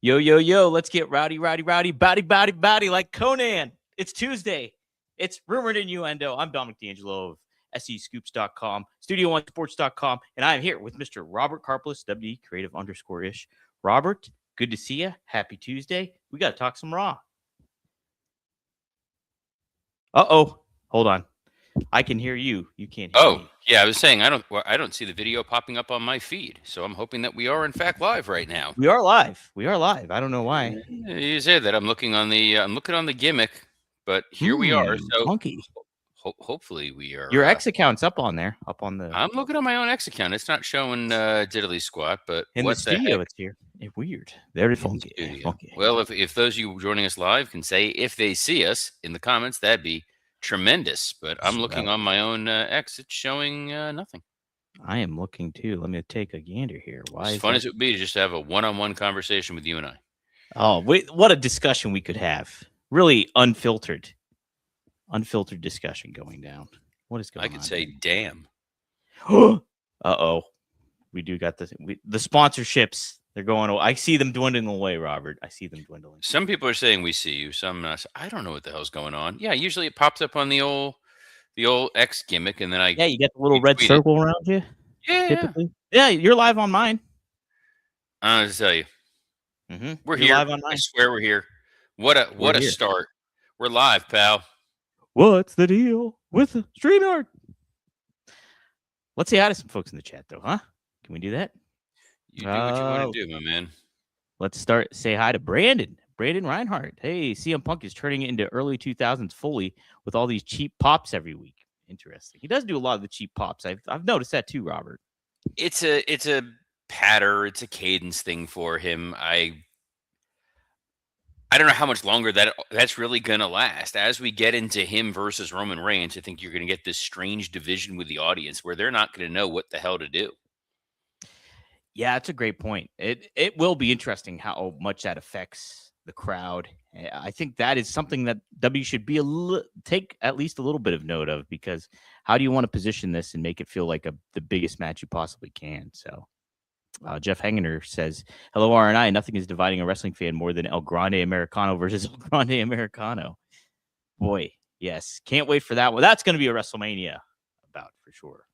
Yo, yo, yo, let's get rowdy, rowdy, rowdy, bowdy, bowdy, bowdy like Conan. It's Tuesday. It's Rumored Innuendo. I'm Dominic D'Angelo of SEScoops.com, Studio1Sports.com, and I am here with Mr. Robert Karplis, WD Creative _ish. Robert, good to see you. Happy Tuesday. We got to talk some Raw. Uh-oh. Hold on. I can hear you. You can't hear me. Yeah, I was saying I don't see the video popping up on my feed, so I'm hoping that we are in fact live right now. We are live. We are live. I don't know why. You said that I'm looking on the gimmick, but here we are. So funky. Hopefully we are. Your X account's up on there, up on the. I'm looking on my own X account. It's not showing diddly squat, but in the studio it's here. It's weird. Very funky. Funky. Well, if those of you joining us live can say if they see us in the comments, that'd be tremendous. But I'm looking on my own X. It's showing nothing. I am looking too. Let me take a gander here. Why? As fun as it would be to just have a one-on-one conversation with you and I. Oh, wait, what a discussion we could have. Really unfiltered discussion going down. What is going on? I could say, damn. Uh-oh. We do got the sponsorships. They're going away. I see them dwindling away, Robert. I see them dwindling. Some people are saying we see you. Some not. I don't know what the hell's going on. Yeah, usually it pops up on the old X gimmick, and then you get the little red circle around you. Yeah, typically. Yeah, you're live on mine. I'm gonna tell you, we're you're here. Live on mine. I swear we're here. What a start! We're live, pal. What's the deal with the StreamYard? Let's say hi to some folks in the chat, though, huh? Can we do that? You do what you want to do, my man. Let's say hi to Brandon Reinhardt. Hey, CM Punk is turning it into early 2000s Foley with all these cheap pops every week. Interesting. He does do a lot of the cheap pops. I've noticed that too, Robert. It's a patter. It's a cadence thing for him. I don't know how much longer that's really going to last. As we get into him versus Roman Reigns, I think you're going to get this strange division with the audience where they're not going to know what the hell to do. Yeah, that's a great point. It will be interesting how much that affects the crowd. I think that is something that W should be take at least a little bit of note of, because how do you want to position this and make it feel like the biggest match you possibly can? So Jeff Hangener says, hello, R&I. Nothing is dividing a wrestling fan more than El Grande Americano versus El Grande Americano. Boy, yes. Can't wait for that one. That's going to be a WrestleMania about for sure.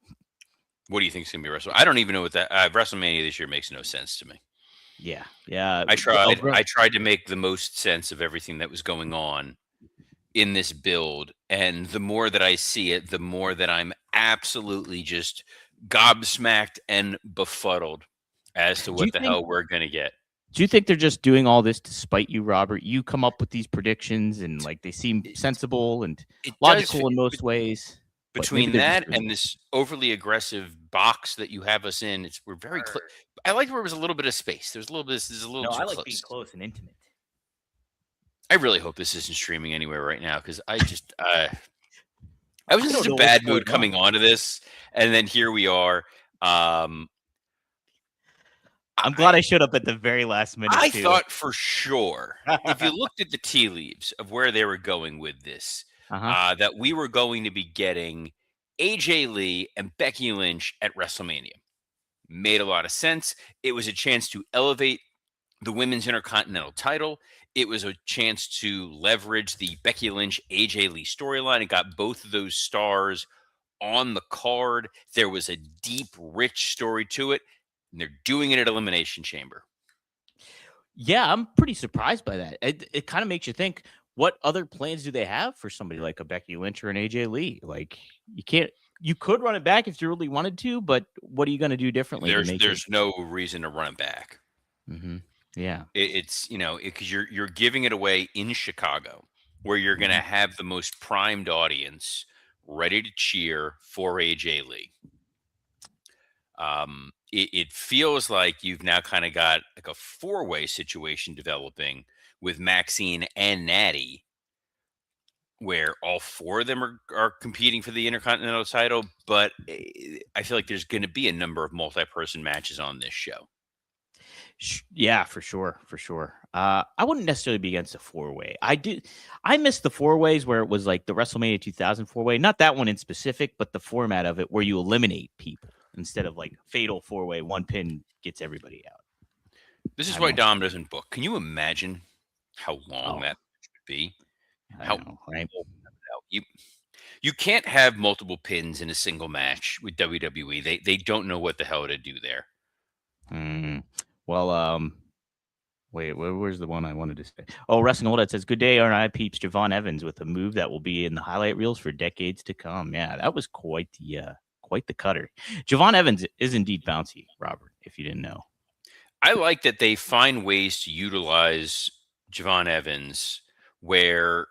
What do you think is going to be WrestleMania? I don't even know what that WrestleMania this year makes no sense to me. Yeah. I tried to make the most sense of everything that was going on in this build, and the more that I see it, the more that I'm absolutely just gobsmacked and befuddled as to what the hell we're going to get. Do you think they're just doing all this to spite you, Robert? You come up with these predictions, and like they seem sensible and logical in most ways. Between that and this overly aggressive box that you have us in, we're very close. I liked where it was a little bit of space. There's a little bit. No, I like being close and intimate. I really hope this isn't streaming anywhere right now, because I just I was in such a bad mood coming onto this, and then here we are. I'm glad I showed up at the very last minute. I thought for sure, if you looked at the tea leaves of where they were going with this, that we were going to be getting AJ Lee and Becky Lynch at WrestleMania. Made a lot of sense. It was a chance to elevate the Women's Intercontinental title. It was a chance to leverage the Becky Lynch, AJ Lee storyline. It got both of those stars on the card. There was a deep, rich story to it. And they're doing it at Elimination Chamber. Yeah, I'm pretty surprised by that. It kind of makes you think, what other plans do they have for somebody like a Becky Lynch or an AJ Lee? Like, you could run it back if you really wanted to, but what are you going to do differently? There's no reason to run it back. Mm-hmm. Yeah. It's, because you're giving it away in Chicago, where you're going to have the most primed audience ready to cheer for AJ Lee. It feels like you've now kind of got like a four-way situation developing with Maxine and Natty, where all four of them are competing for the Intercontinental title, but I feel like there's going to be a number of multi-person matches on this show. Yeah, for sure. I wouldn't necessarily be against a four-way. I miss the four-ways where it was like the WrestleMania 2000 four-way, not that one in specific, but the format of it where you eliminate people instead of like fatal four-way, one pin gets everybody out. This is I why don't. Dom doesn't book. Can you imagine how long Oh, that would be? I How know, right? you can't have multiple pins in a single match with WWE. They don't know what the hell to do there. Mm. Well, wait, where's the one I wanted to say? Oh, Wrestling Old Head says, "Good day, R&I peeps." Javon Evans with a move that will be in the highlight reels for decades to come. Yeah, that was quite the cutter. Javon Evans is indeed bouncy, Robert. If you didn't know. I like that they find ways to utilize Javon Evans where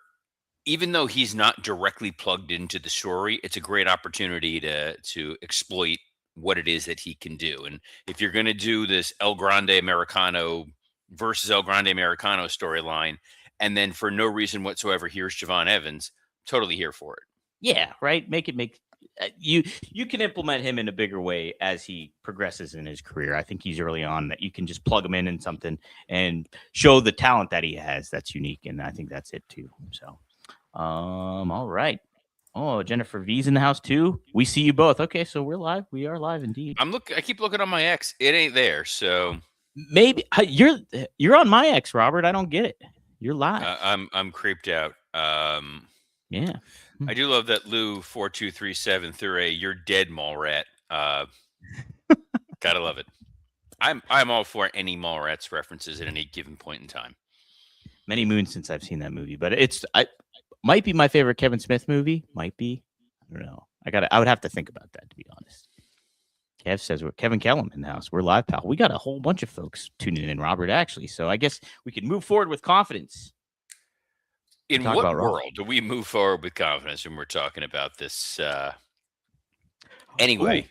even though he's not directly plugged into the story, it's a great opportunity to exploit what it is that he can do. And if you're going to do this El Grande Americano versus El Grande Americano storyline, and then for no reason whatsoever, here's Javon Evans, totally here for it. Yeah, right. Make you can implement him in a bigger way as he progresses in his career. I think he's early on that you can just plug him in something and show the talent that he has that's unique, and I think that's it too. So, all right. Oh, Jennifer V's in the house too. We see you both. Okay, so we're live. We are live indeed. I keep looking on my X. It ain't there. So Maybe you're on my X, Robert. I don't get it. You're live. I'm creeped out. Yeah. I do love that Lou 4237 through a "You're dead, Mallrat." Gotta love it. I'm all for any Mallrats references at any given point in time. Many moons since I've seen that movie, but I might be my favorite Kevin Smith movie. Might be. I don't know. I would have to think about that, to be honest. Kev says we're Kevin Kellum in the house. We're live, pal. We got a whole bunch of folks tuning in, Robert, actually. So I guess we can move forward with confidence. In Talk what about Raw. world do we move forward with confidence when we're talking about this? Anyway, ooh,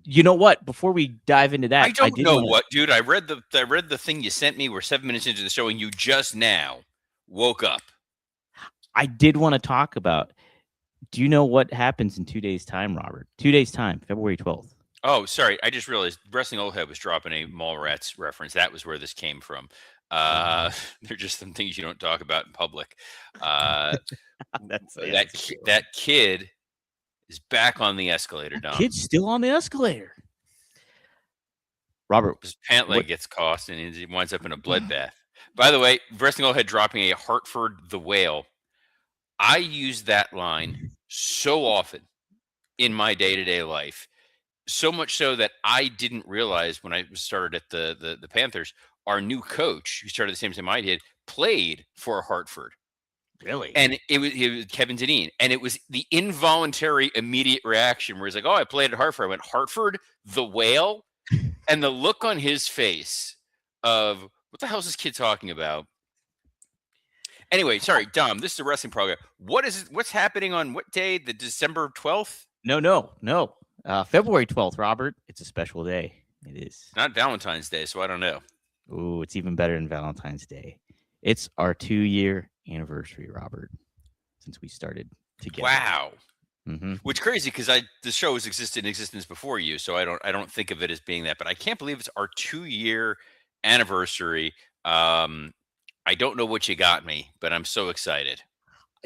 you know what? Before we dive into that, I don't know what, dude. I read the thing you sent me. We're 7 minutes into the show, and you just now woke up. I did want to talk about. Do you know what happens in 2 days' time, Robert? 2 days' time, February 12th. Oh, sorry. I just realized Wrestling Old Head was dropping a Mallrats reference. That was where this came from. They're just some things you don't talk about in public. That kid is back on the escalator, Dom. Kid's still on the escalator. Robert, his pant leg gets caught and he winds up in a bloodbath. By the way, Wrestling Old Head dropping a Hartford the Whale. I use that line so often in my day-to-day life. So much so that I didn't realize when I started at the Panthers, our new coach, who started the same time I did, played for Hartford. Really? And it was Kevin Deneen. And it was the involuntary immediate reaction where he's like, "Oh, I played at Hartford." I went, "Hartford, the Whale?" And the look on his face of, what the hell is this kid talking about? Anyway, sorry, Dom, this is a wrestling program. What's happening on what day? The December 12th? No. February 12th, Robert. It's a special day. It is. Not Valentine's Day, so I don't know. Ooh, it's even better than Valentine's Day. It's our 2-year anniversary, Robert, since we started together. Wow. Mm-hmm. Which crazy because the show has existed in existence before you, so I don't think of it as being that. But I can't believe it's our 2-year anniversary. I don't know what you got me, but I'm so excited.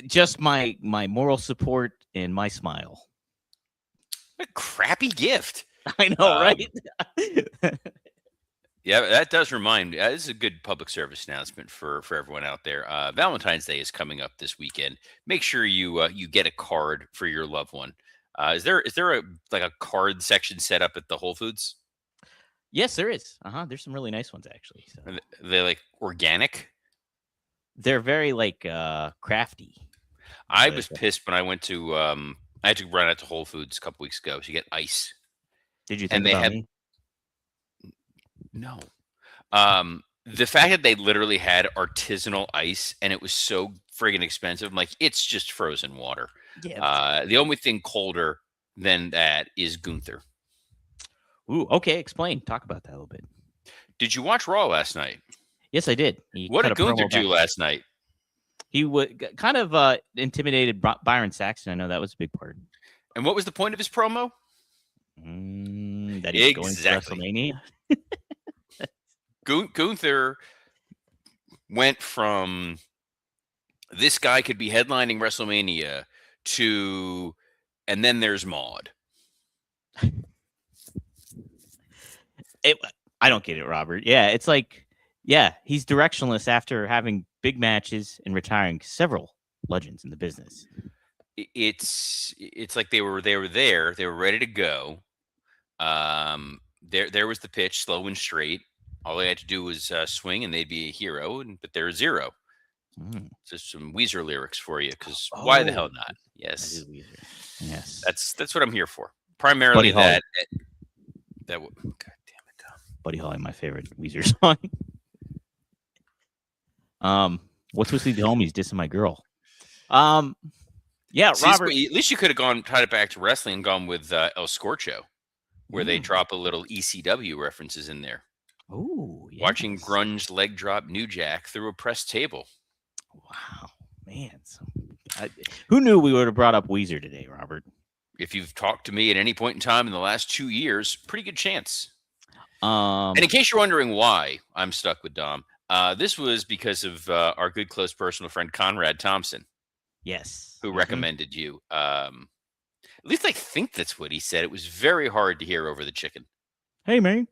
Just my moral support and my smile. What a crappy gift. I know, right? Yeah, that does remind me. This is a good public service announcement for everyone out there. Valentine's Day is coming up this weekend. Make sure you get a card for your loved one. Is there a card section set up at the Whole Foods? Yes, there is. There's some really nice ones actually. So. Are they like organic? They're very like crafty. I was pissed when I went to I had to run out to Whole Foods a couple weeks ago to get ice. Did you think about me? No. The fact that they literally had artisanal ice and it was so friggin' expensive, I'm like, it's just frozen water. Yeah. The only thing colder than that is Gunther. Ooh, okay. Explain. Talk about that a little bit. Did you watch Raw last night? Yes, I did. What did Gunther do last night? He kind of intimidated Byron Saxton. I know that was a big part. And what was the point of his promo? That he's going to WrestleMania. Gunther went from this guy could be headlining WrestleMania to, and then there's Maude. I don't get it, Robert. Yeah, it's like Yeah, he's directionless after having big matches and retiring several legends in the business. It's like they were there, they were ready to go. There was the pitch, slow and straight. All they had to do was swing, and they'd be a hero. But they're a zero. Just some Weezer lyrics for you, because why the hell not? That is Yes, Weezer. Yes, that's what I'm here for. Primarily Buddy Holly. God damn it, Tom. Buddy Holly, my favorite Weezer song. What's with the homies dissing my girl? Yeah, See, Robert. at least you could have tied it back to wrestling and gone with El Scorcho, where they drop a little ECW references in there. Oh, yes. Watching grunge leg drop New Jack through a press table. Wow, man. Who knew we would have brought up Weezer today, Robert? If you've talked to me at any point in time in the last 2 years, pretty good chance. And in case you're wondering why I'm stuck with Dom, this was because of our good close personal friend Conrad Thompson. Yes. Who recommended you. At least I think that's what he said. It was very hard to hear over the chicken. Hey, man.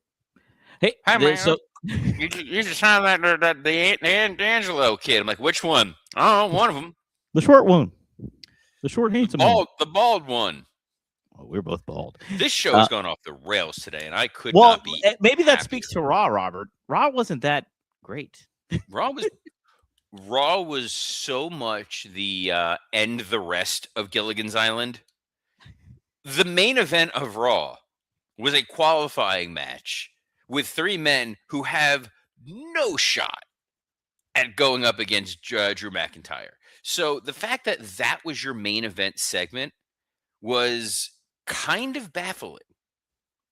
Hey, man. So you just sound like the D'Angelo kid. I'm like, which one? Oh, one of them. The short one. The short handsome one. The bald one. Oh, we're both bald. This show has gone off the rails today, and I could not be. Maybe that speaks to Raw, Robert. Raw wasn't that great. Raw was so much the end the rest of Gilligan's Island. The main event of Raw was a qualifying match with 3 men who have no shot at going up against Drew McIntyre. So the fact that that was your main event segment was kind of baffling.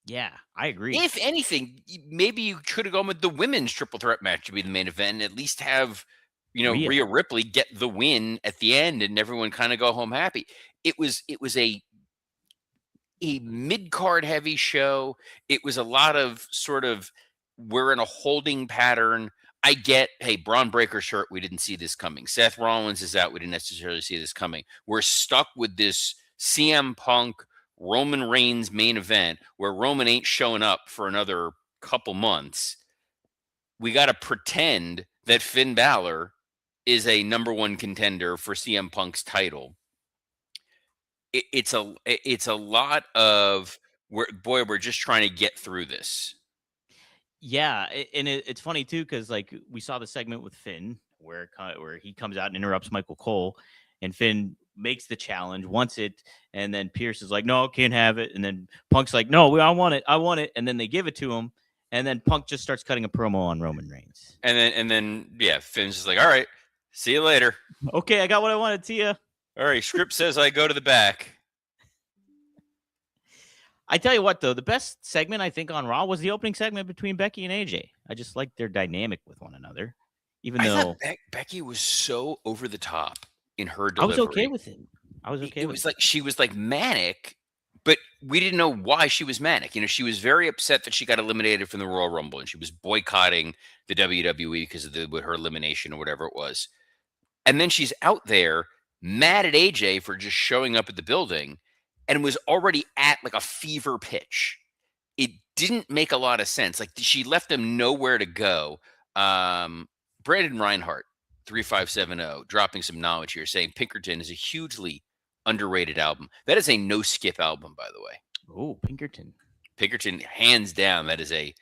Yeah, I agree. If anything, maybe you could have gone with the women's triple threat match to be the main event and at least have, Rhea Ripley get the win at the end and everyone kind of go home happy. It was a mid-card heavy show. It was a lot of sort of, we're in a holding pattern. I get, hey, Braun Breaker's hurt. We didn't see this coming. Seth Rollins is out. We didn't necessarily see this coming. We're stuck with this CM Punk Roman Reigns main event where Roman ain't showing up for another couple months. We got to pretend that Finn Balor is a number 1 contender for CM Punk's title. It's a lot of we're just trying to get through this. Yeah, and it's funny too because like we saw the segment with Finn where he comes out and interrupts Michael Cole, and Finn makes the challenge, wants it, and then Pierce is like, "No, can't have it," and then Punk's like, "No, I want it," and then they give it to him, and then Punk just starts cutting a promo on Roman Reigns, and then yeah, Finn's just like, "All right, see you later." Okay, I got what I wanted. See ya. All right, script says I go to the back. I tell you what, though, the best segment I think on Raw was the opening segment between Becky and AJ. I just liked their dynamic with one another, even though Becky was so over the top in her delivery. I was okay with it. It was like she was like manic, but we didn't know why she was manic. She was very upset that she got eliminated from the Royal Rumble, and she was boycotting the WWE because of her elimination or whatever it was. And then she's out there mad at AJ for just showing up at the building and was already at like a fever pitch. It didn't make a lot of sense. Like she left them nowhere to go. Brandon Reinhart, 3570, dropping some knowledge here, saying Pinkerton is a hugely underrated album. That is a no-skip album, by the way. Oh, Pinkerton. Pinkerton, hands down, that is a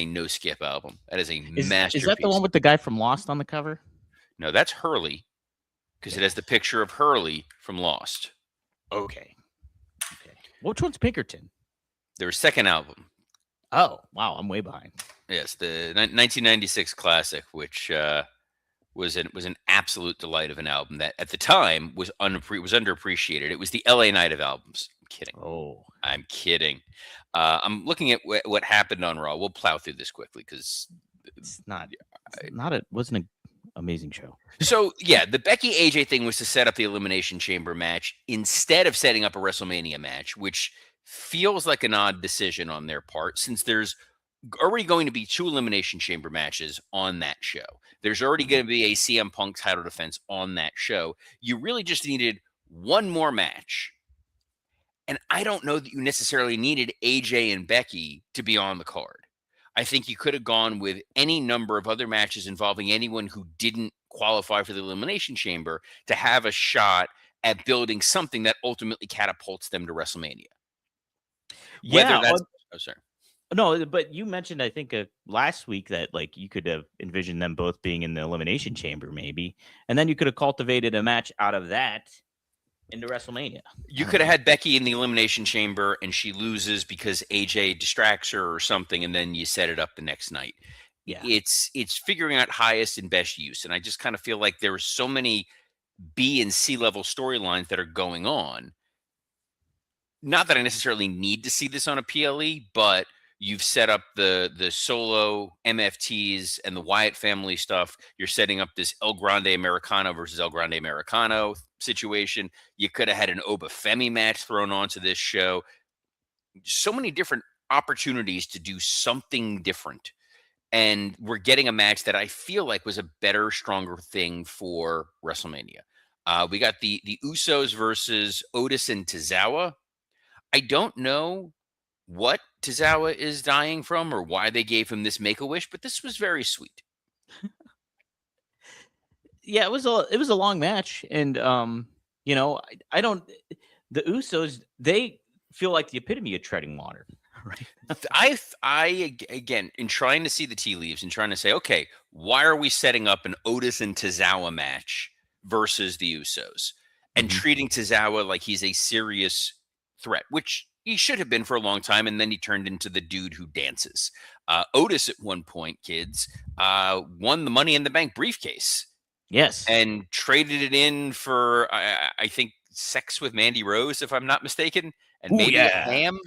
no-skip album. That is a masterpiece. Is that the one with the guy from Lost on the cover? No, that's Hurley, because it has the picture of Hurley from Lost. Okay. Which one's Pinkerton? Their second album. Oh, wow, I'm way behind. Yes, the 1996 classic, which was an absolute delight of an album that at the time was underappreciated. It was the LA Night of albums. I'm kidding. Oh, I'm kidding. I'm looking at what happened on Raw. We'll plow through this quickly because it wasn't an amazing show. So yeah, the Becky AJ thing was to set up the Elimination Chamber match instead of setting up a WrestleMania match, which feels like an odd decision on their part since there's already going to be 2 Elimination Chamber matches on that show. There's already going to be a CM Punk title defense on that show. You really just needed one more match. And I don't know that you necessarily needed AJ and Becky to be on the card. I think you could have gone with any number of other matches involving anyone who didn't qualify for the Elimination Chamber to have a shot at building something that ultimately catapults them to WrestleMania. Whether Yeah. that's oh, sorry. No, but you mentioned, I think, last week that like you could have envisioned them both being in the Elimination Chamber, maybe, and then you could have cultivated a match out of that into WrestleMania. You could have had Becky in the Elimination Chamber and she loses because AJ distracts her or something, and then you set it up the next night. Yeah. It's figuring out highest and best use, and I just kind of feel like there are so many B and C level storylines that are going on. Not that I necessarily need to see this on a PLE, but you've set up the solo MFTs and the Wyatt family stuff. You're setting up this El Grande Americano versus El Grande Americano situation. You could have had an Oba Femi match thrown onto this show. So many different opportunities to do something different. And we're getting a match that I feel like was a better, stronger thing for WrestleMania. We got the Usos versus Otis and Tozawa. I don't know what Tozawa is dying from or why they gave him this Make-A-Wish, but this was very sweet. Yeah, it was a long match, and you know, I don't. The Usos, they feel like the epitome of treading water, right? I again, in trying to see the tea leaves and trying to say, okay, why are we setting up an Otis and Tozawa match versus the Usos and treating Tozawa like he's a serious threat, which he should have been for a long time, and then he turned into the dude who dances. Otis at one point, kids, won the Money in the Bank briefcase. Yes, and traded it in for I think sex with Mandy Rose, if I'm not mistaken, and maybe a ham.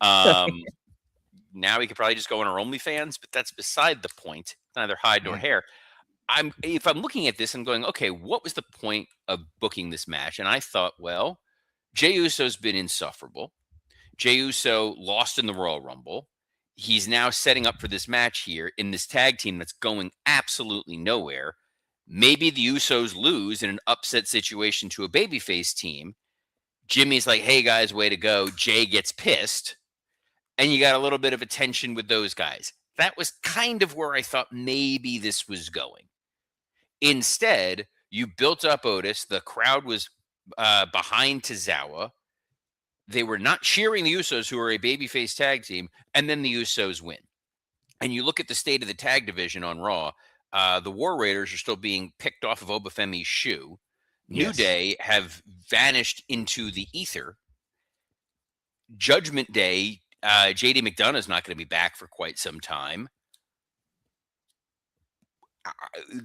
Now he could probably just go on our OnlyFans, but that's beside the point. Neither hide nor hair. If I'm looking at this, I'm going, okay, what was the point of booking this match? And I thought, well, Jey Uso's been insufferable. Jey Uso lost in the Royal Rumble. He's now setting up for this match here in this tag team that's going absolutely nowhere. Maybe the Usos lose in an upset situation to a babyface team. Jimmy's like, hey, guys, way to go. Jay gets pissed. And you got a little bit of a tension with those guys. That was kind of where I thought maybe this was going. Instead, you built up Otis. The crowd was behind Tozawa. They were not cheering the Usos, who are a babyface tag team, and then the Usos win. And you look at the state of the tag division on Raw, the War Raiders are still being picked off of Oba Femi's shoe. New Day have vanished into the ether. Judgment Day, JD McDonough is not going to be back for quite some time.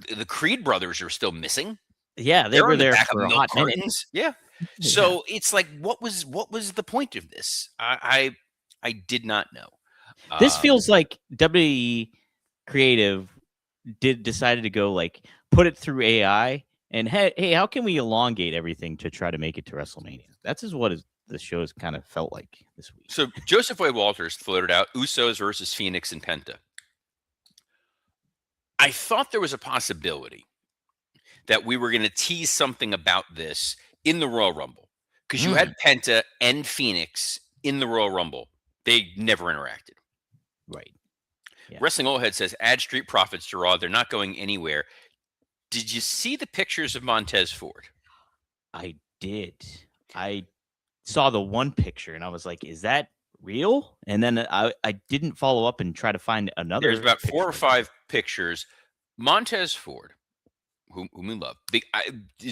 The Creed brothers are still missing. Yeah, they were there for a hot minute. Yeah. So it's like, what was the point of this? I did not know. This feels like WWE Creative decided to go like put it through AI and hey, how can we elongate everything to try to make it to WrestleMania? That's just what the show's kind of felt like this week. So Joseph Wade Walters floated out Usos versus Phoenix and Penta. I thought there was a possibility that we were going to tease something about this in the Royal Rumble because you had Penta and Phoenix in the Royal Rumble. They never interacted. Right. Yeah. Wrestling Old Head says, add Street Profits to Raw. They're not going anywhere. Did you see the pictures of Montez Ford? I did. I saw the one picture and I was like, is that real? And then I didn't follow up and try to find another. There's about 4 or 5 pictures. Montez Ford, whom we love,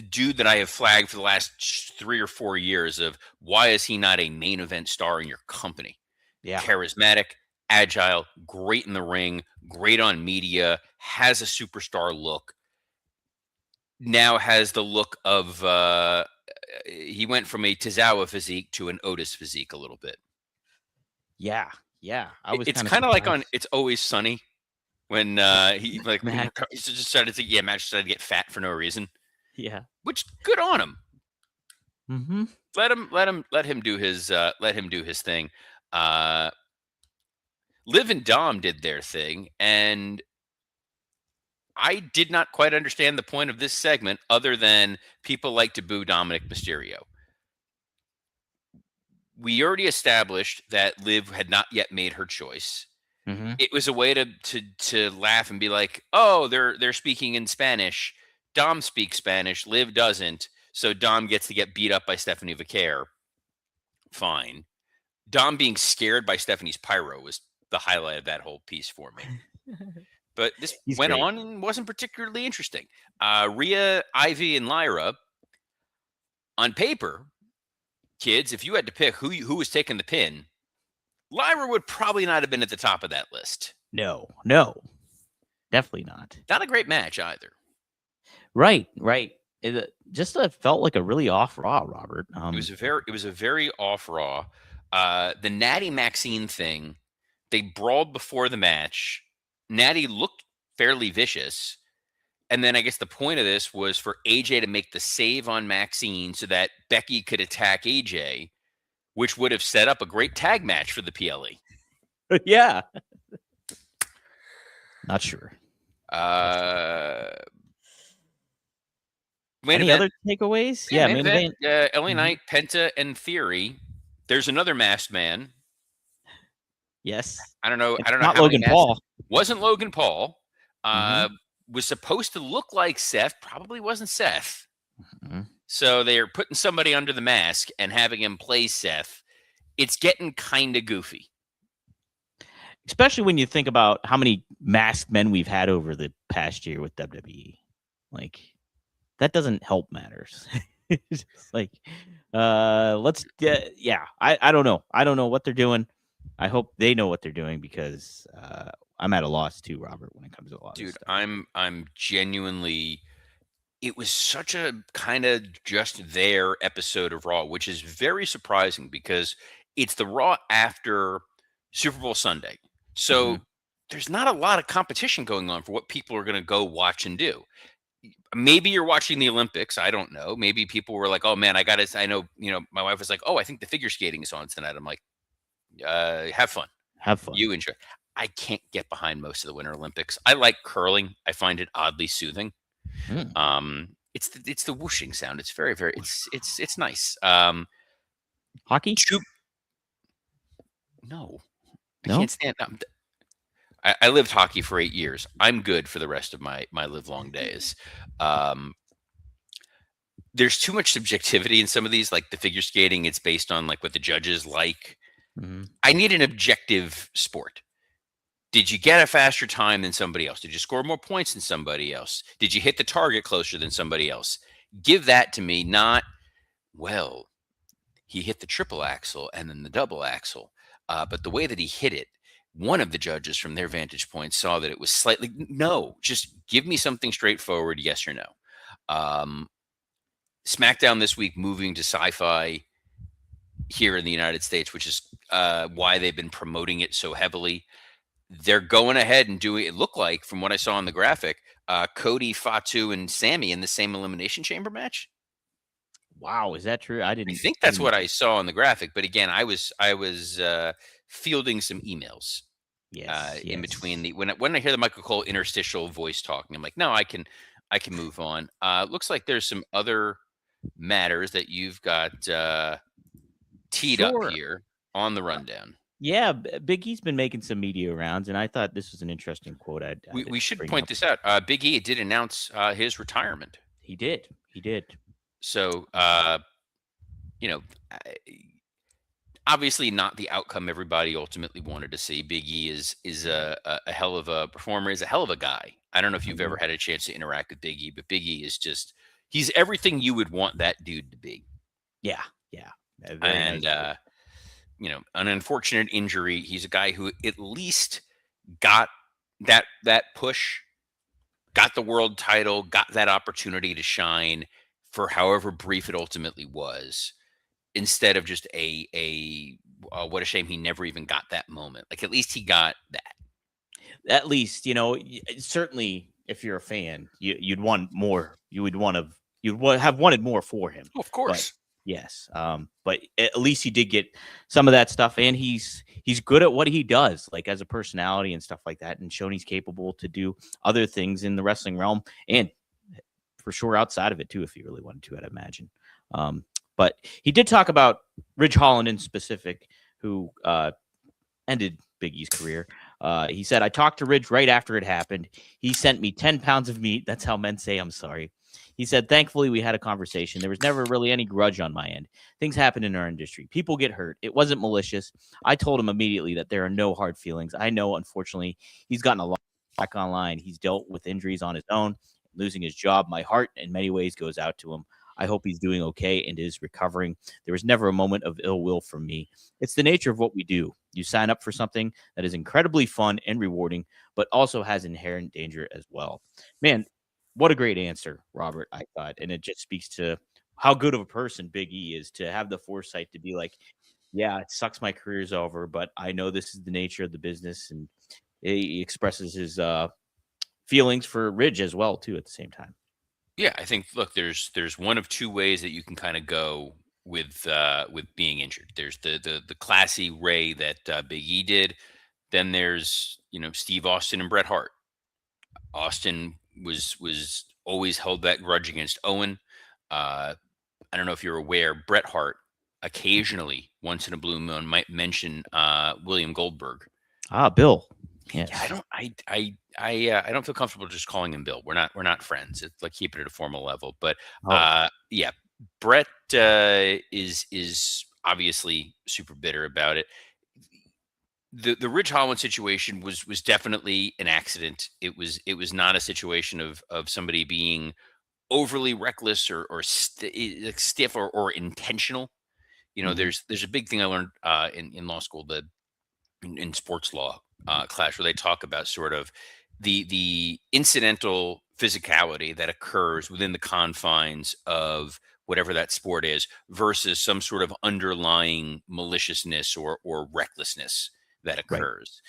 dude that I have flagged for the last 3 or 4 years of why is he not a main event star in your company? Yeah. Charismatic, agile, great in the ring, great on media, has a superstar look. Now has the look of he went from a Tozawa physique to an Otis physique a little bit. Yeah. It's kind of like on It's Always Sunny when he like he just started to Matt started to get fat for no reason. Yeah. Which good on him. Mm-hmm. Let him do his thing. Liv and Dom did their thing, and I did not quite understand the point of this segment other than people like to boo Dominic Mysterio. We already established that Liv had not yet made her choice. Mm-hmm. It was a way to laugh and be like, oh, they're speaking in Spanish. Dom speaks Spanish. Liv doesn't. So Dom gets to get beat up by Stephanie Vaquer. Fine. Dom being scared by Stephanie's pyro was the highlight of that whole piece for me. But this He's went great. on and wasn't particularly interesting. Rhea, Ivy, and Lyra, on paper, kids, if you had to pick who was taking the pin, Lyra would probably not have been at the top of that list. No, definitely not. Not a great match either. Right. It just felt like a really off Raw, Robert. It was a very off Raw. The Natty Maxine thing, they brawled before the match. Natty looked fairly vicious. And then I guess the point of this was for AJ to make the save on Maxine so that Becky could attack AJ, which would have set up a great tag match for the PLE. Yeah. Not sure. Any other takeaways? Yeah, main event. LA Knight, Penta, and Theory. There's another masked man. Yes. I don't know. Not Logan Paul. Wasn't Logan Paul. Was supposed to look like Seth. Probably wasn't Seth. Mm-hmm. So they're putting somebody under the mask and having him play Seth. It's getting kind of goofy. Especially when you think about how many masked men we've had over the past year with WWE. Like, that doesn't help matters. It's like, let's get, I don't know. I don't know what they're doing. I hope they know what they're doing because I'm at a loss too, Robert, when it comes to a lot of stuff. I'm genuinely, it was such a kind of just there episode of Raw, which is very surprising because it's the Raw after Super Bowl Sunday. So there's not a lot of competition going on for what people are going to go watch and do. Maybe you're watching the Olympics. I don't know. Maybe people were like, oh man, I know, my wife was like, oh, I think the figure skating is on tonight. I'm like, have fun. You enjoy. I can't get behind most of the Winter Olympics. I like curling. I find it oddly soothing. It's the whooshing sound. It's very, very, it's nice. Hockey? No. I can't stand up. I lived hockey for 8 years. I'm good for the rest of my live long days. There's too much subjectivity in some of these, like the figure skating. It's based on like what the judges like. I need an objective sport. Did you get a faster time than somebody else? Did you score more points than somebody else? Did you hit the target closer than somebody else? Give that to me, not, well, he hit the triple axle and then the double axle. But the way that he hit it, one of the judges from their vantage point saw that it was slightly, no, just give me something straightforward, yes or no. SmackDown this week moving to Sci-Fi here in the United States, which is why they've been promoting it so heavily. They're going ahead and doing, it looked like from what I saw on the graphic, Cody, Fatu, and Sammy in the same Elimination Chamber match. Wow, is that true? I think that's what I saw on the graphic, but again, I was fielding some emails. In between when I hear the Michael Cole interstitial voice talking, I'm like, no, I can move on. Looks like there's some other matters that you've got teed up here on the rundown. Yeah, Big E's been making some media rounds, and I thought this was an interesting quote. We should point this out. Big E did announce his retirement. He did. So, obviously not the outcome everybody ultimately wanted to see. Big E is a hell of a performer, is a hell of a guy. I don't know if you've ever had a chance to interact with Big E, but Big E is just, he's everything you would want that dude to be. Yeah. And, nice an unfortunate injury. He's a guy who at least got that push, got the world title, got that opportunity to shine for however brief it ultimately was, instead of just what a shame he never even got that moment. Like, at least he got that. At least, certainly if you're a fan, you'd want more. You'd have wanted more for him. Of course. But, yes. But at least he did get some of that stuff, and he's good at what he does, like as a personality and stuff like that, and shown he's capable to do other things in the wrestling realm, and for sure outside of it too, if he really wanted to, I'd imagine. But he did talk about Ridge Holland in specific, who ended Big E's career. He said, I talked to Ridge right after it happened. He sent me 10 pounds of meat. That's how men say I'm sorry. He said, thankfully, we had a conversation. There was never really any grudge on my end. Things happen in our industry. People get hurt. It wasn't malicious. I told him immediately that there are no hard feelings. I know, unfortunately, he's gotten a lot back online. He's dealt with injuries on his own, losing his job. My heart, in many ways, goes out to him. I hope he's doing okay and is recovering. There was never a moment of ill will from me. It's the nature of what we do. You sign up for something that is incredibly fun and rewarding, but also has inherent danger as well. Man, what a great answer, Robert, I thought. And it just speaks to how good of a person Big E is to have the foresight to be like, yeah, it sucks my career's over, but I know this is the nature of the business. And he expresses his feelings for Ridge as well, too, at the same time. Yeah, I think look, there's one of two ways that you can kind of go with being injured. There's the classy Ray that Big E did. Then there's Steve Austin and Bret Hart. Austin was always held that grudge against Owen. I don't know if you're aware, Bret Hart occasionally, once in a blue moon, might mention William Goldberg. Ah, Bill. Yes. Yeah, I don't feel comfortable just calling him Bill. We're not friends. It's like keeping it at a formal level. But yeah, Bret is obviously super bitter about it. The Ridge Holland situation was definitely an accident. It was not a situation of somebody being overly reckless or stiff or intentional. There's a big thing I learned in law school, in sports law class, where they talk about sort of the incidental physicality that occurs within the confines of whatever that sport is versus some sort of underlying maliciousness or recklessness that occurs.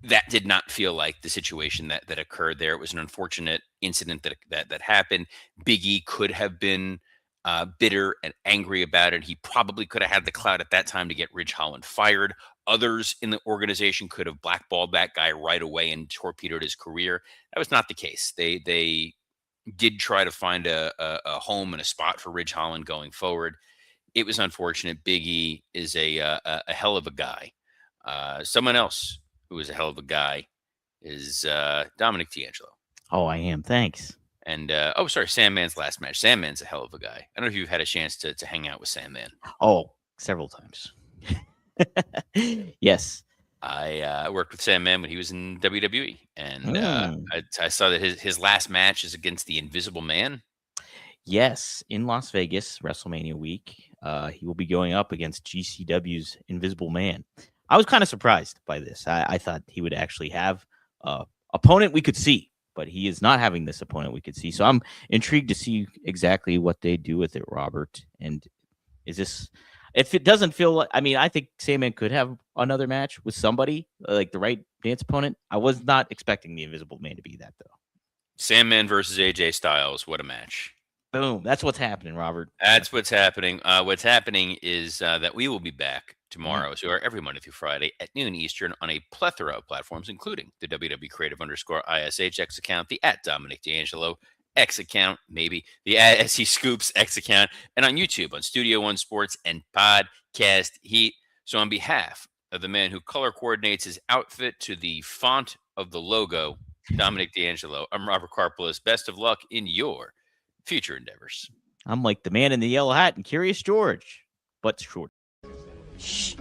Right. That did not feel like the situation that occurred there. It was an unfortunate incident that happened. Big E could have been bitter and angry about it. He probably could have had the clout at that time to get Ridge Holland fired. Others in the organization could have blackballed that guy right away and torpedoed his career. That was not the case. They did try to find a home and a spot for Ridge Holland going forward. It was unfortunate. Big E is a hell of a guy. Someone else who is a hell of a guy is Dominic D'Angelo. Oh, I am. Thanks. And sorry, Sandman's last match. Sandman's a hell of a guy. I don't know if you've had a chance to hang out with Sandman. Oh, several times. Yes. I worked with Sandman when he was in WWE, and I saw that his last match is against the Invisible Man. Yes, in Las Vegas, WrestleMania week. He will be going up against GCW's Invisible Man. I was kind of surprised by this. I thought he would actually have opponent we could see, but he is not having this opponent we could see. So I'm intrigued to see exactly what they do with it, Robert. And is this, if it doesn't feel like, I mean, I think Sandman could have another match with somebody, like the right dance opponent. I was not expecting the Invisible Man to be that, though. Sandman versus AJ Styles. What a match. Boom. That's what's happening, Robert. That's what's happening. What's happening is that we will be back tomorrow, so every Monday through Friday at noon Eastern on a plethora of platforms, including the WW Creative _ISH X account, the @Dominic D'Angelo X account, maybe the @SE Scoops X account, and on YouTube on Studio One Sports and Podcast Heat. So on behalf of the man who color coordinates his outfit to the font of the logo, Dominic D'Angelo, I'm Robert Karpolis. Best of luck in your future endeavors. I'm like the man in the yellow hat and Curious George, but short. Shh.